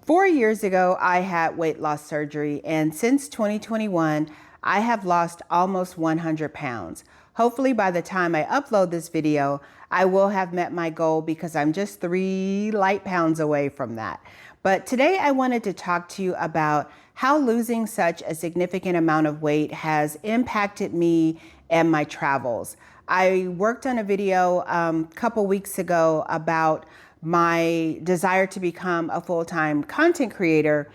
4 years ago, I had weight loss surgery, and since 2021, I have lost almost 100 pounds. Hopefully, by the time I upload this video, I will have met my goal because I'm just 3 light pounds away from that. But today, I wanted to talk to you about how losing such a significant amount of weight has impacted me and my travels. I worked on a video a couple weeks ago about my desire to become a full-time content creator.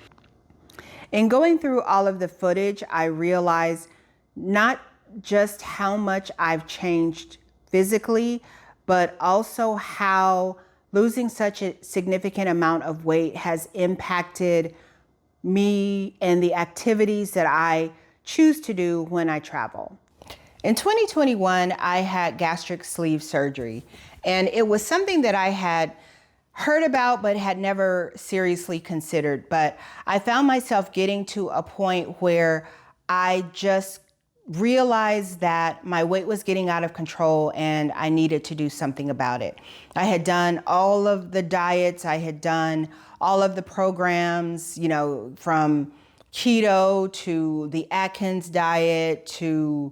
In going through all of the footage, I realized not just how much I've changed physically, but also how losing such a significant amount of weight has impacted me and the activities that I choose to do when I travel. In 2021, I had gastric sleeve surgery, and it was something that I had heard about but had never seriously considered. But I found myself getting to a point where I just realized that my weight was getting out of control and I needed to do something about it. I had done all of the diets, I had done all of the programs, from keto to the Atkins diet to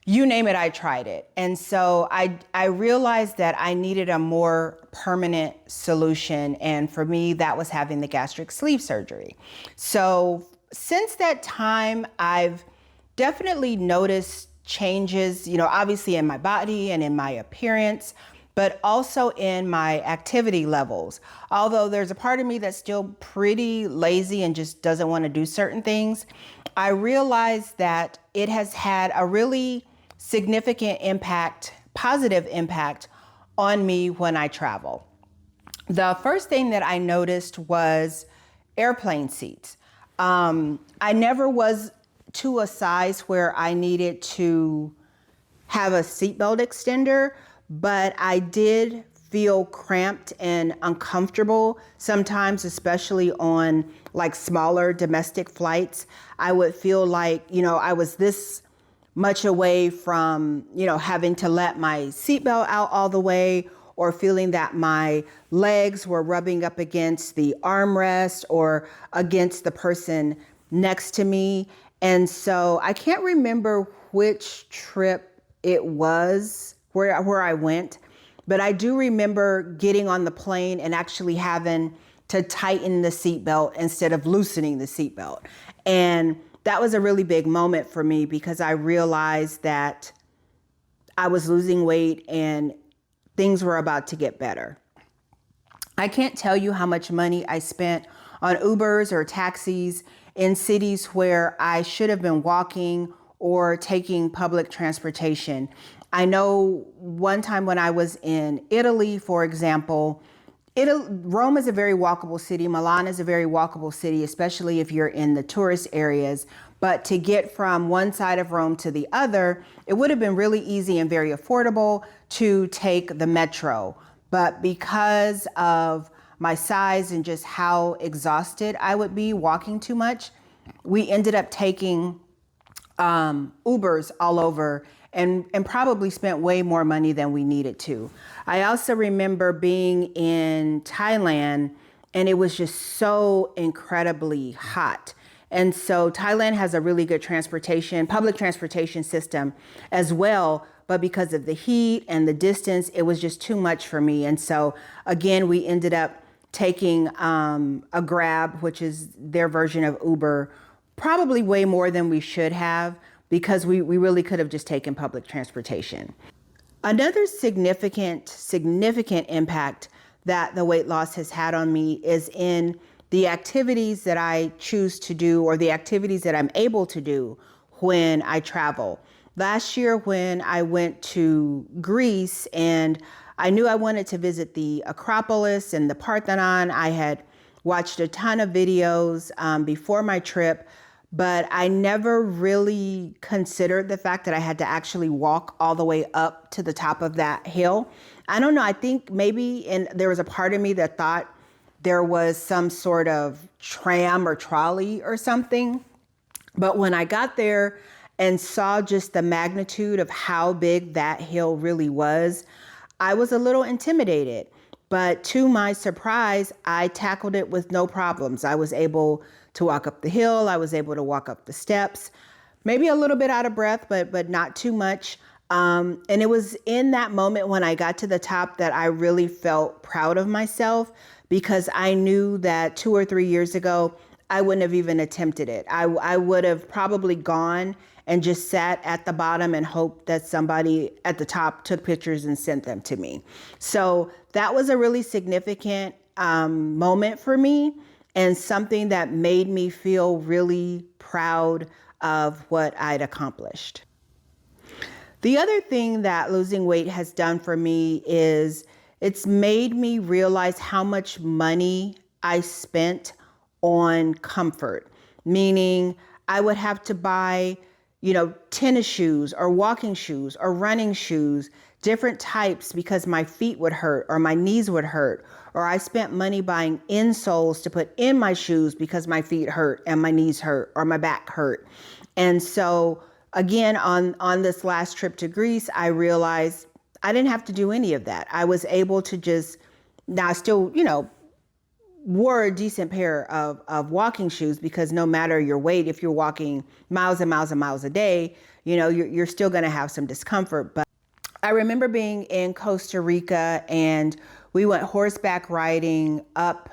you name it, I tried it. And so I realized that I needed a more permanent solution. And for me, that was having the gastric sleeve surgery. So since that time, I've definitely noticed changes, obviously in my body and in my appearance, but also in my activity levels. Although there's a part of me that's still pretty lazy and just doesn't want to do certain things, I realized that it has had a really significant impact, positive impact on me when I travel. The first thing that I noticed was airplane seats. I never was to a size where I needed to have a seatbelt extender, but I did feel cramped and uncomfortable sometimes, especially on like smaller domestic flights. I would feel like, I was this much away from, having to let my seatbelt out all the way, or feeling that my legs were rubbing up against the armrest or against the person next to me. And so I can't remember which trip it was where I went, but I do remember getting on the plane and actually having to tighten the seatbelt instead of loosening the seatbelt. And that was a really big moment for me because I realized that I was losing weight and things were about to get better. I can't tell you how much money I spent on Ubers or taxis in cities where I should have been walking or taking public transportation. I know one time when I was in Italy, for example, Rome is a very walkable city. Milan is a very walkable city, especially if you're in the tourist areas. But to get from one side of Rome to the other, it would have been really easy and very affordable to take the metro. But because of my size and just how exhausted I would be walking too much, we ended up taking Ubers all over and probably spent way more money than we needed to. I also remember being in Thailand and it was just so incredibly hot. And so Thailand has a really good public transportation system as well. But because of the heat and the distance, it was just too much for me. And so again, we ended up taking a Grab, which is their version of Uber, probably way more than we should have, because we really could have just taken public transportation. Another significant impact that the weight loss has had on me is in the activities that I choose to do, or the activities that I'm able to do when I travel. Last year when I went to Greece and I knew I wanted to visit the Acropolis and the Parthenon, I had watched a ton of videos before my trip, but I never really considered the fact that I had to actually walk all the way up to the top of that hill. I don't know, I think maybe there was a part of me that thought there was some sort of tram or trolley or something. But when I got there and saw just the magnitude of how big that hill really was, I was a little intimidated. But to my surprise, I tackled it with no problems. I was able to walk up the hill. I was able to walk up the steps, maybe a little bit out of breath, but not too much. And it was in that moment when I got to the top that I really felt proud of myself, because I knew that 2 or 3 years ago, I wouldn't have even attempted it. I would have probably gone and just sat at the bottom and hoped that somebody at the top took pictures and sent them to me. So that was a really significant moment for me, and something that made me feel really proud of what I'd accomplished. The other thing that losing weight has done for me is it's made me realize how much money I spent on comfort, meaning I would have to buy, tennis shoes or walking shoes or running shoes, different types, because my feet would hurt or my knees would hurt. Or I spent money buying insoles to put in my shoes because my feet hurt and my knees hurt or my back hurt. And so again, on this last trip to Greece, I realized I didn't have to do any of that. I was able to just, now I still, wore a decent pair of walking shoes, because no matter your weight, if you're walking miles and miles and miles a day, you're still going to have some discomfort. But I remember being in Costa Rica and we went horseback riding up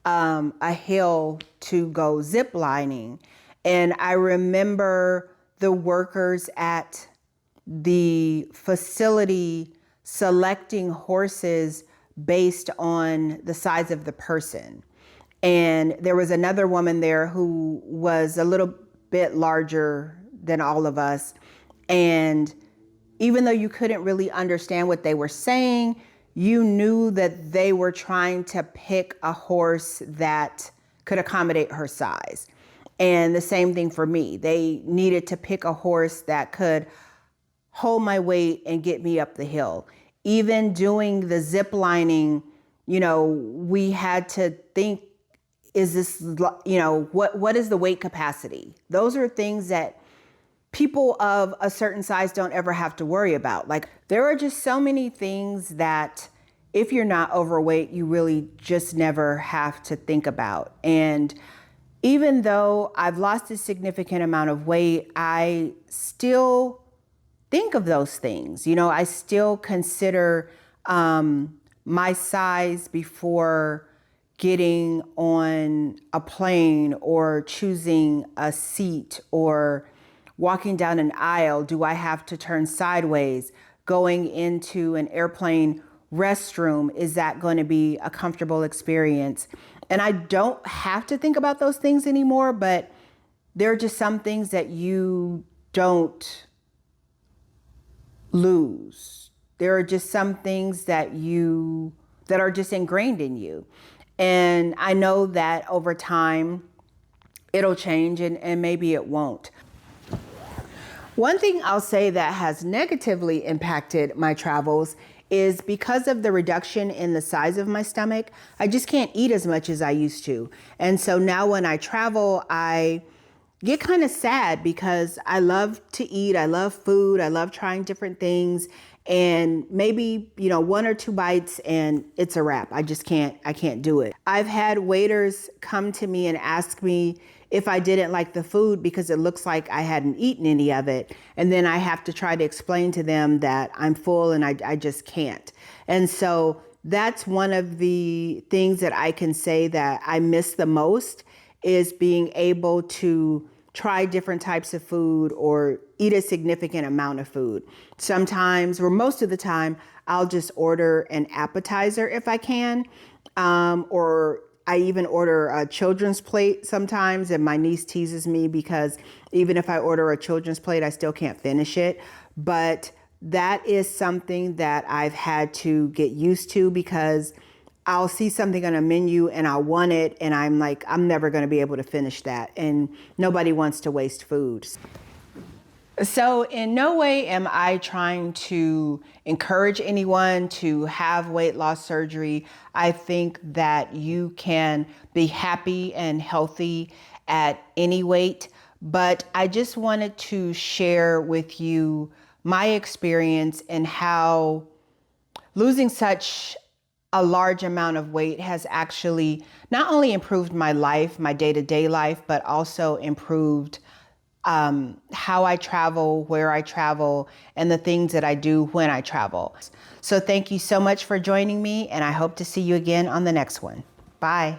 a hill to go zip lining. And I remember the workers at the facility selecting horses based on the size of the person. And there was another woman there who was a little bit larger than all of us. And even though you couldn't really understand what they were saying, you knew that they were trying to pick a horse that could accommodate her size. And the same thing for me. They needed to pick a horse that could hold my weight and get me up the hill. Even doing the zip lining, we had to think, is this, what is the weight capacity? Those are things that people of a certain size don't ever have to worry about. Like, there are just so many things that if you're not overweight, you really just never have to think about. And even though I've lost a significant amount of weight, I still think of those things. I still consider my size before getting on a plane or choosing a seat or walking down an aisle. Do I have to turn sideways? Going into an airplane restroom, is that going to be a comfortable experience? And I don't have to think about those things anymore, but there are just some things that you don't lose. There are just some things that are just ingrained in you. And I know that over time it'll change and maybe it won't. One thing I'll say that has negatively impacted my travels is because of the reduction in the size of my stomach, I just can't eat as much as I used to. And so now when I travel, I get kind of sad because I love to eat. I love food. I love trying different things. And maybe, 1 or 2 bites and it's a wrap. I can't do it. I've had waiters come to me and ask me if I didn't like the food because it looks like I hadn't eaten any of it. And then I have to try to explain to them that I'm full and I just can't. And so that's one of the things that I can say that I miss the most, is being able to try different types of food or eat a significant amount of food. Sometimes, or most of the time, I'll just order an appetizer if I can, or I even order a children's plate sometimes, and my niece teases me because even if I order a children's plate, I still can't finish it. But that is something that I've had to get used to, because I'll see something on a menu and I'll want it, and I'm like, I'm never going to be able to finish that. And nobody wants to waste food. So in no way am I trying to encourage anyone to have weight loss surgery. I think that you can be happy and healthy at any weight, but I just wanted to share with you my experience and how losing such a large amount of weight has actually not only improved my life, my day-to-day life, but also improved how I travel, where I travel, and the things that I do when I travel. So thank you so much for joining me, and I hope to see you again on the next one. Bye.